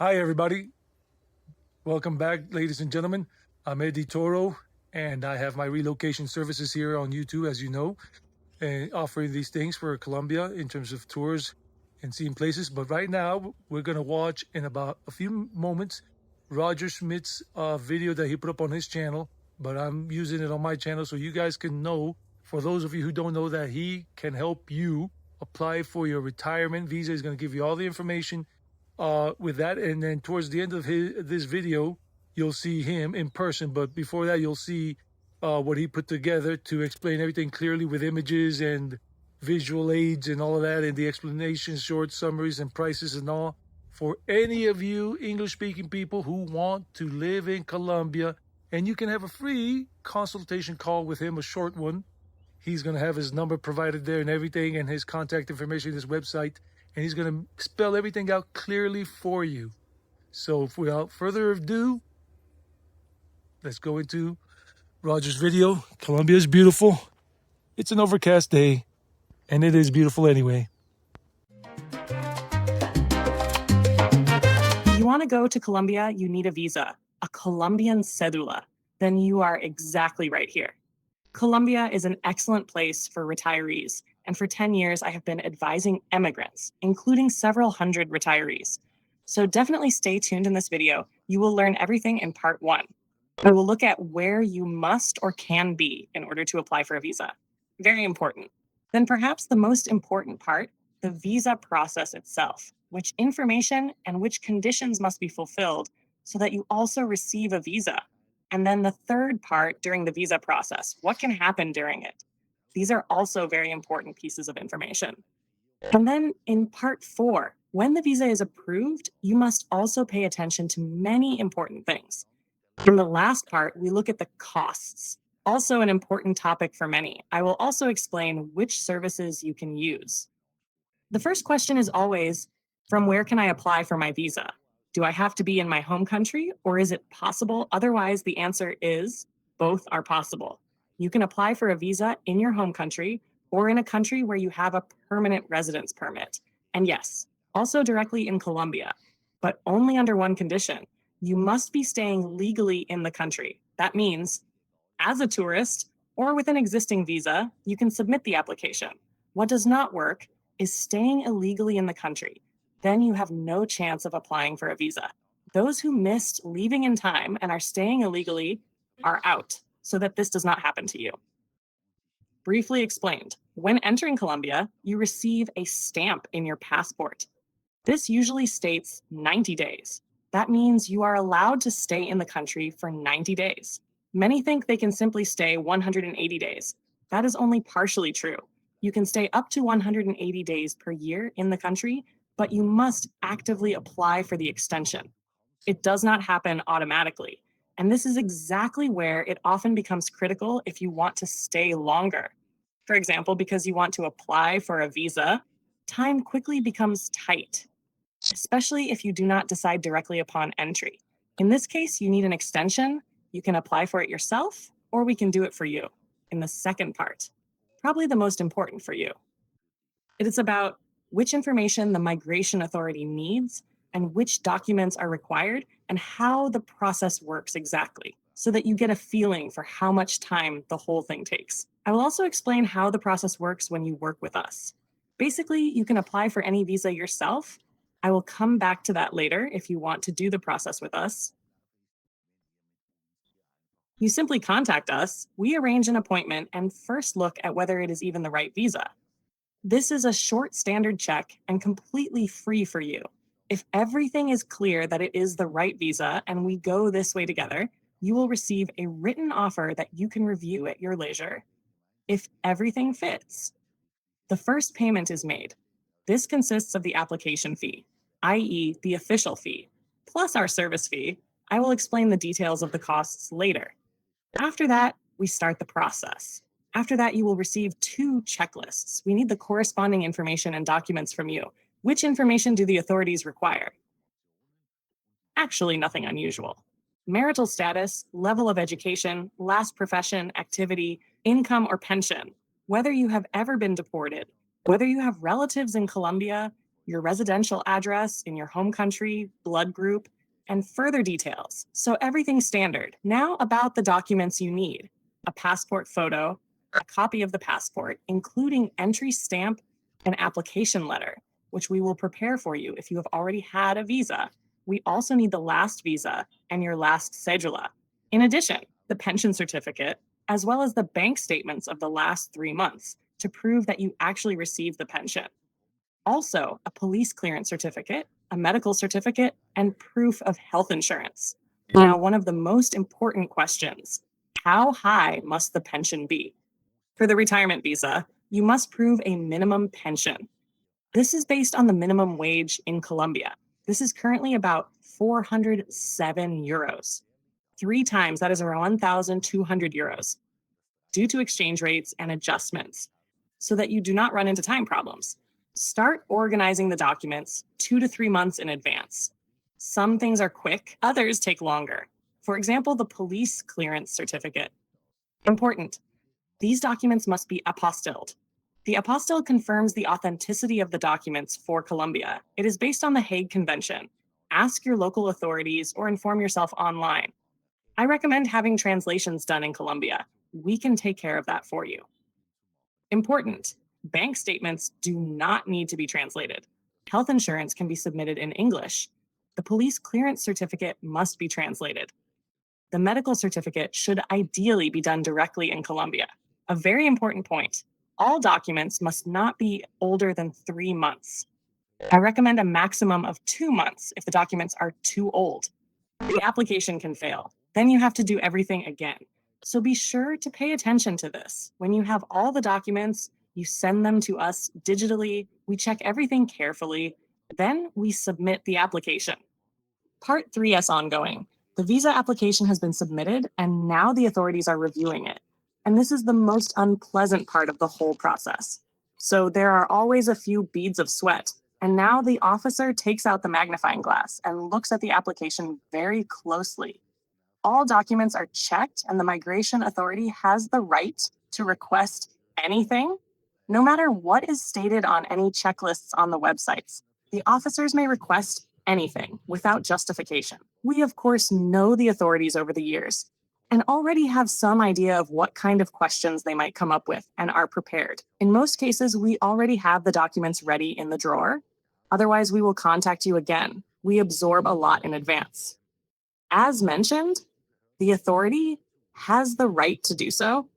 Hi, everybody. Welcome back, ladies and gentlemen. I'm Eddie Toro, and I have my relocation services here on YouTube, as you know, and offering these things for Colombia in terms of tours and seeing places. But right now, we're going to watch in about a few moments Roger Schmidt's video that he put up on his channel, but I'm using it on my channel so you guys can know, for those of you who don't know, that he can help you apply for your retirement visa. He's going to give you all the information with that, and then towards the end of this video you'll see him in person, but before that you'll see what he put together to explain everything clearly with images and visual aids and all of that, and the explanations, short summaries and prices and all, for any of you English speaking people who want to live in Colombia. And you can have a free consultation call with him, a short one. He's going to have his number provided there and everything, and his contact information, his website, and he's going to spell everything out clearly for you. So without further ado, let's go into Roger's video. Colombia is beautiful. It's an overcast day, and it is beautiful anyway. If you want to go to Colombia, you need a visa, a Colombian cédula. Then you are exactly right here. Colombia is an excellent place for retirees, and for 10 years I have been advising immigrants, including several hundred retirees. So definitely stay tuned in this video. You will learn everything in part 1. I will look at where you must or can be in order to apply for a visa. Very important. Then perhaps the most important part, the visa process itself, which information and which conditions must be fulfilled so that you also receive a visa. And then the third part during the visa process, what can happen during it? These are also very important pieces of information. And then in part 4, when the visa is approved, you must also pay attention to many important things. In the last part, we look at the costs, also an important topic for many. I will also explain which services you can use. The first question is always, from where can I apply for my visa? Do I have to be in my home country, or is it possible? Otherwise, the answer is both are possible. You can apply for a visa in your home country or in a country where you have a permanent residence permit. And yes, also directly in Colombia, but only under one condition. You must be staying legally in the country. That means, as a tourist or with an existing visa, you can submit the application. What does not work is staying illegally in the country. Then you have no chance of applying for a visa. Those who missed leaving in time and are staying illegally are out, so that this does not happen to you. Briefly explained, when entering Colombia, you receive a stamp in your passport. This usually states 90 days. That means you are allowed to stay in the country for 90 days. Many think they can simply stay 180 days. That is only partially true. You can stay up to 180 days per year in the country, but you must actively apply for the extension. It does not happen automatically. And this is exactly where it often becomes critical if you want to stay longer. For example, because you want to apply for a visa, time quickly becomes tight, especially if you do not decide directly upon entry. In this case, you need an extension. You can apply for it yourself, or we can do it for you in the second part, probably the most important for you. It is about which information the migration authority needs and which documents are required and how the process works exactly, so that you get a feeling for how much time the whole thing takes. I will also explain how the process works when you work with us. Basically, you can apply for any visa yourself. I will come back to that later if you want to do the process with us. You simply contact us, we arrange an appointment, and first look at whether it is even the right visa. This is a short standard check and completely free for you. If everything is clear that it is the right visa and we go this way together, you will receive a written offer that you can review at your leisure. If everything fits, the first payment is made. This consists of the application fee, i.e., the official fee, plus our service fee. I will explain the details of the costs later. After that, we start the process. After that, you will receive 2 checklists. We need the corresponding information and documents from you. Which information do the authorities require? Actually, nothing unusual. Marital status, level of education, last profession, activity, income or pension, whether you have ever been deported, whether you have relatives in Colombia, your residential address in your home country, blood group, and further details. So everything's standard. Now about the documents you need: a passport photo, a copy of the passport, including entry stamp and application letter, which we will prepare for you if you have already had a visa. We also need the last visa and your last cedula. In addition, the pension certificate, as well as the bank statements of the last 3 months to prove that you actually received the pension. Also, a police clearance certificate, a medical certificate, and proof of health insurance. Now, one of the most important questions: how high must the pension be? For the retirement visa, you must prove a minimum pension. This is based on the minimum wage in Colombia. This is currently about 407 euros. 3 times that is around 1,200 euros, due to exchange rates and adjustments, so that you do not run into time problems. Start organizing the documents 2 to 3 months in advance. Some things are quick, others take longer. For example, the police clearance certificate. Important: these documents must be apostilled. The apostille confirms the authenticity of the documents for Colombia. It is based on the Hague Convention. Ask your local authorities or inform yourself online. I recommend having translations done in Colombia. We can take care of that for you. Important: bank statements do not need to be translated. Health insurance can be submitted in English. The police clearance certificate must be translated. The medical certificate should ideally be done directly in Colombia. A very important point: all documents must not be older than 3 months. I recommend a maximum of 2 months if the documents are too old. The application can fail. Then you have to do everything again. So be sure to pay attention to this. When you have all the documents, you send them to us digitally. We check everything carefully. Then we submit the application. Part 3S ongoing. The visa application has been submitted, and now the authorities are reviewing it. And this is the most unpleasant part of the whole process. So there are always a few beads of sweat. And now the officer takes out the magnifying glass and looks at the application very closely. All documents are checked, and the migration authority has the right to request anything, no matter what is stated on any checklists on the websites. The officers may request anything without justification. We, of course, know the authorities over the years and already have some idea of what kind of questions they might come up with and are prepared. In most cases, we already have the documents ready in the drawer. Otherwise, we will contact you again. We absorb a lot in advance. As mentioned, the authority has the right to do so,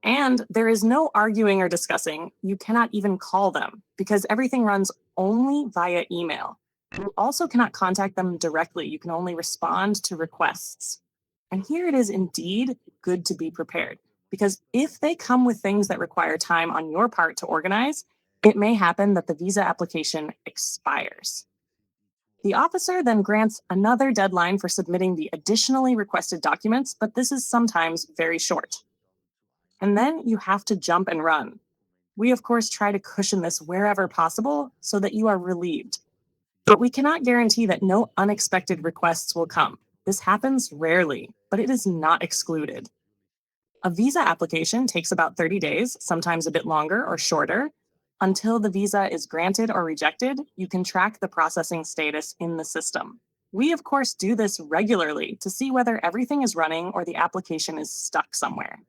and there is no arguing or discussing. You cannot even call them because everything runs only via email. You also cannot contact them directly. You can only respond to requests. And here it is indeed good to be prepared, because if they come with things that require time on your part to organize, it may happen that the visa application expires. The officer then grants another deadline for submitting the additionally requested documents, but this is sometimes very short. And then you have to jump and run. We, of course, try to cushion this wherever possible so that you are relieved. But we cannot guarantee that no unexpected requests will come. This happens rarely, but it is not excluded. A visa application takes about 30 days, sometimes a bit longer or shorter. Until the visa is granted or rejected, you can track the processing status in the system. We, of course, do this regularly to see whether everything is running or the application is stuck somewhere.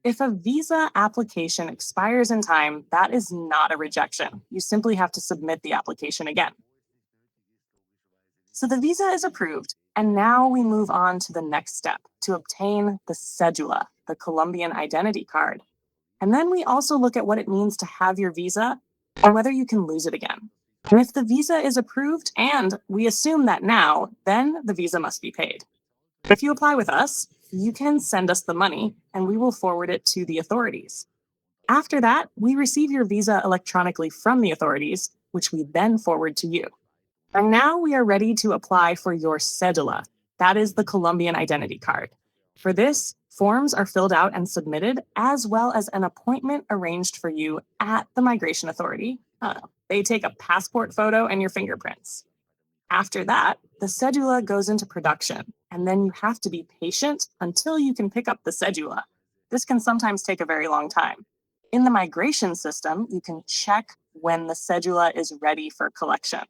If a visa application expires in time, that is not a rejection. You simply have to submit the application again. So the visa is approved, and now we move on to the next step, to obtain the cedula, the Colombian identity card. And then we also look at what it means to have your visa and whether you can lose it again. And if the visa is approved, and we assume that now, then the visa must be paid. If you apply with us, you can send us the money and we will forward it to the authorities. After that, we receive your visa electronically from the authorities, which we then forward to you. And now we are ready to apply for your cedula. That is the Colombian identity card. For this, forms are filled out and submitted, as well as an appointment arranged for you at the migration authority. They take a passport photo and your fingerprints. After that, the cedula goes into production, and then you have to be patient until you can pick up the cedula. This can sometimes take a very long time. In the migration system, you can check when the cedula is ready for collection.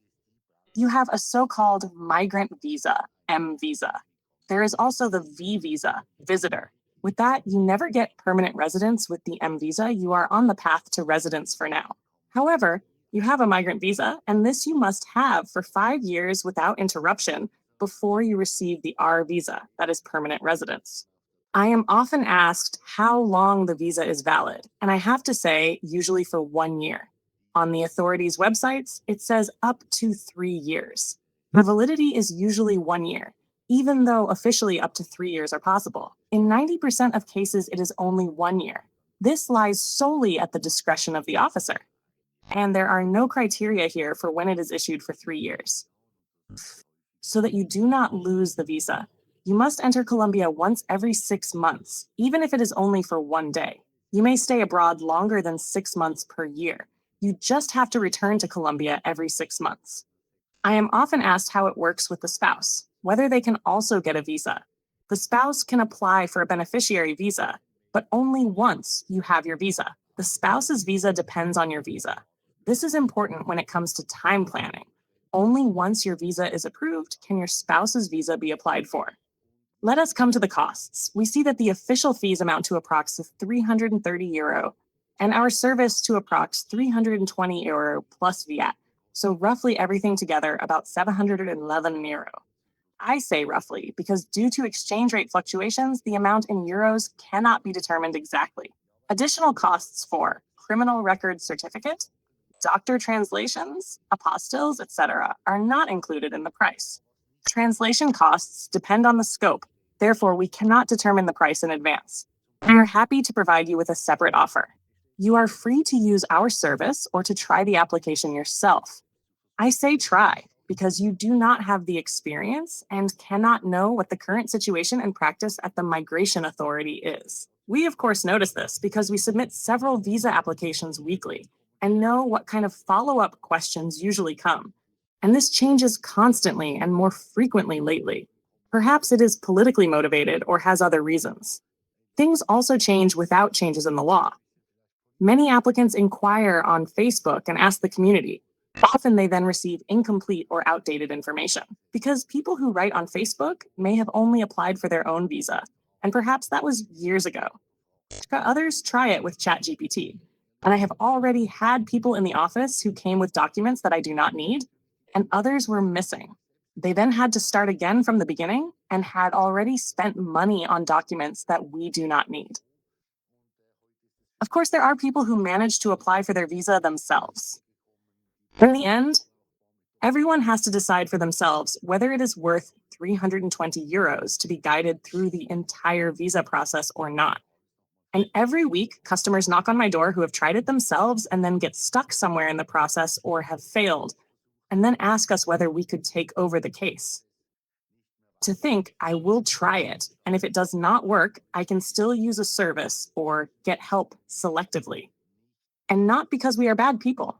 You have a so-called migrant visa, M visa. There is also the V visa, visitor. With that, you never get permanent residence with the M visa. You are on the path to residence for now. However, you have a migrant visa, and this you must have for 5 years without interruption before you receive the R visa, that is permanent residence. I am often asked how long the visa is valid, and I have to say, usually for 1 year. On the authorities' websites, it says up to 3 years. The validity is usually 1 year, even though officially up to 3 years are possible. In 90% of cases, it is only 1 year. This lies solely at the discretion of the officer. And there are no criteria here for when it is issued for 3 years. So that you do not lose the visa, you must enter Colombia once every 6 months, even if it is only for 1 day. You may stay abroad longer than 6 months per year. You just have to return to Colombia every 6 months. I am often asked how it works with the spouse, whether they can also get a visa. The spouse can apply for a beneficiary visa, but only once you have your visa. The spouse's visa depends on your visa. This is important when it comes to time planning. Only once your visa is approved can your spouse's visa be applied for. Let us come to the costs. We see that the official fees amount to approximately €330, and our service to approximately €320 plus VAT. So roughly everything together, about €711. I say roughly because due to exchange rate fluctuations, the amount in euros cannot be determined exactly. Additional costs for criminal record certificate, doctor translations, apostilles, etc., are not included in the price. Translation costs depend on the scope, therefore, we cannot determine the price in advance. We are happy to provide you with a separate offer. You are free to use our service or to try the application yourself. I say try because you do not have the experience and cannot know what the current situation and practice at the migration authority is. We, of course, notice this because we submit several visa applications weekly and know what kind of follow-up questions usually come. And this changes constantly and more frequently lately. Perhaps it is politically motivated or has other reasons. Things also change without changes in the law. Many applicants inquire on Facebook and ask the community. Often they then receive incomplete or outdated information because people who write on Facebook may have only applied for their own visa, and perhaps that was years ago. Others try it with ChatGPT, and I have already had people in the office who came with documents that I do not need, and others were missing. They then had to start again from the beginning and had already spent money on documents that we do not need. Of course, there are people who manage to apply for their visa themselves. In the end, everyone has to decide for themselves whether it is worth €320 to be guided through the entire visa process or not. And every week, customers knock on my door who have tried it themselves and then get stuck somewhere in the process or have failed, and then ask us whether we could take over the case. To think, I will try it, and if it does not work, I can still use a service or get help selectively. And not because we are bad people.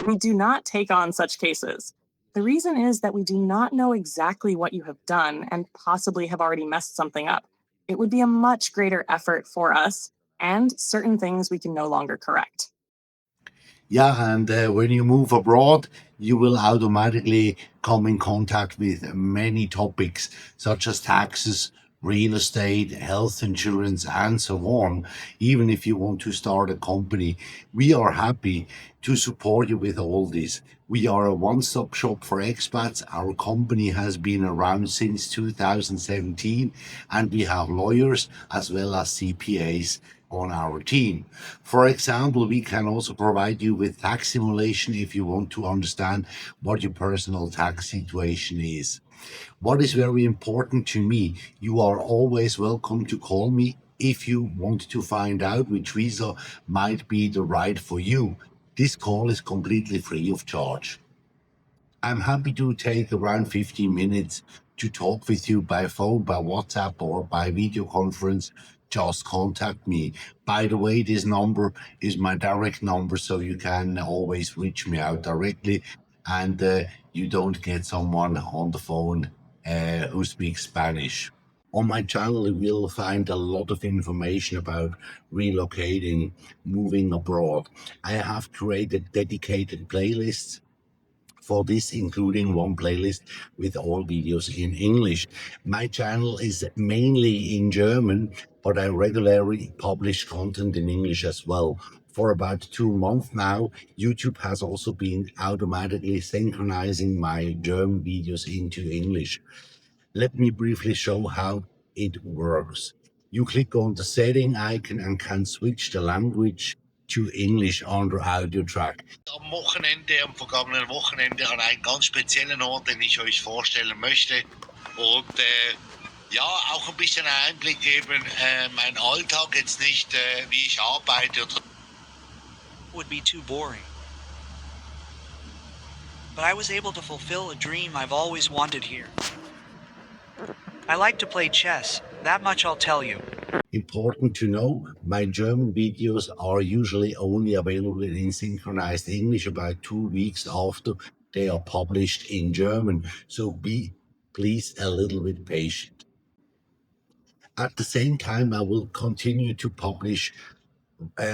We do not take on such cases. The reason is that we do not know exactly what you have done and possibly have already messed something up. It would be a much greater effort for us and certain things we can no longer correct. Yeah, and when you move abroad, you will automatically come in contact with many topics such as taxes, real estate, health insurance, and so on. Even if you want to start a company, we are happy to support you with all this. We are a one-stop shop for expats. Our company has been around since 2017, and we have lawyers as well as CPAs on our team. For example, we can also provide you with tax simulation if you want to understand what your personal tax situation is. What is very important to me, you are always welcome to call me if you want to find out which visa might be the right for you. This call is completely free of charge. I'm happy to take around 15 minutes to talk with you by phone, by WhatsApp, or by video conference. Just contact me. By the way, this number is my direct number, so you can always reach me out directly, and you don't get someone on the phone who speaks Spanish. On my channel, you will find a lot of information about relocating, moving abroad. I have created dedicated playlists for this, including one playlist with all videos in English. My channel is mainly in German, but I regularly publish content in English as well. For about 2 months now, YouTube has also been automatically synchronizing my German videos into English. Let me briefly show how it works. You click on the setting icon and can switch the language to English under audio track. Am vergangenen Wochenende an einen ganz speziellen Ort, den ich euch vorstellen möchte. Und ja, auch ein bisschen Einblick geben, mein Alltag jetzt nicht, wie ich arbeite. Would be too boring. But I was able to fulfill a dream I've always wanted here. I like to play chess, that much I'll tell you. Important to know, my German videos are usually only available in synchronized English about 2 weeks after they are published in German, so be please a little bit patient. At the same time, I will continue to publish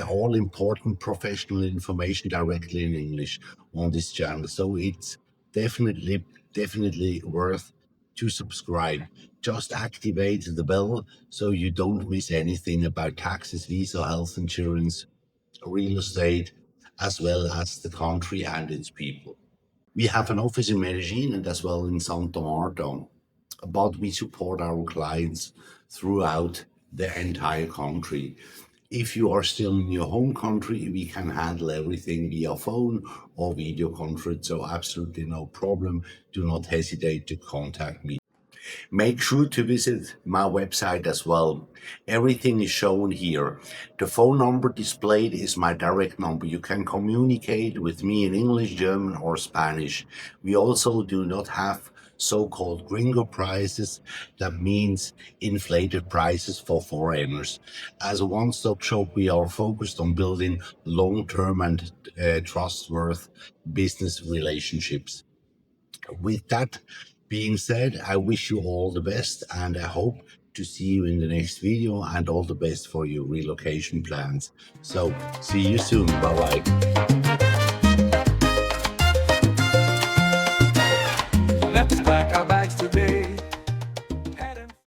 all important professional information directly in English on this channel, so it's definitely worth to subscribe. Just activate the bell so you don't miss anything about taxes, visa, health insurance, real estate, as well as the country and its people. We have an office in Medellin and as well in Santa Marta, but we support our clients throughout the entire country. If you are still in your home country, we can handle everything via phone or video conference, so absolutely no problem. Do not hesitate to contact me. Make sure to visit my website as well. Everything is shown here. The phone number displayed is my direct number. You can communicate with me in English, German, or Spanish. We also do not have so-called gringo prices. That means inflated prices for foreigners. As a one-stop shop, we are focused on building long-term and trustworthy business relationships. With that being said, I wish you all the best and I hope to see you in the next video, and all the best for your relocation plans. So see you soon. Bye bye.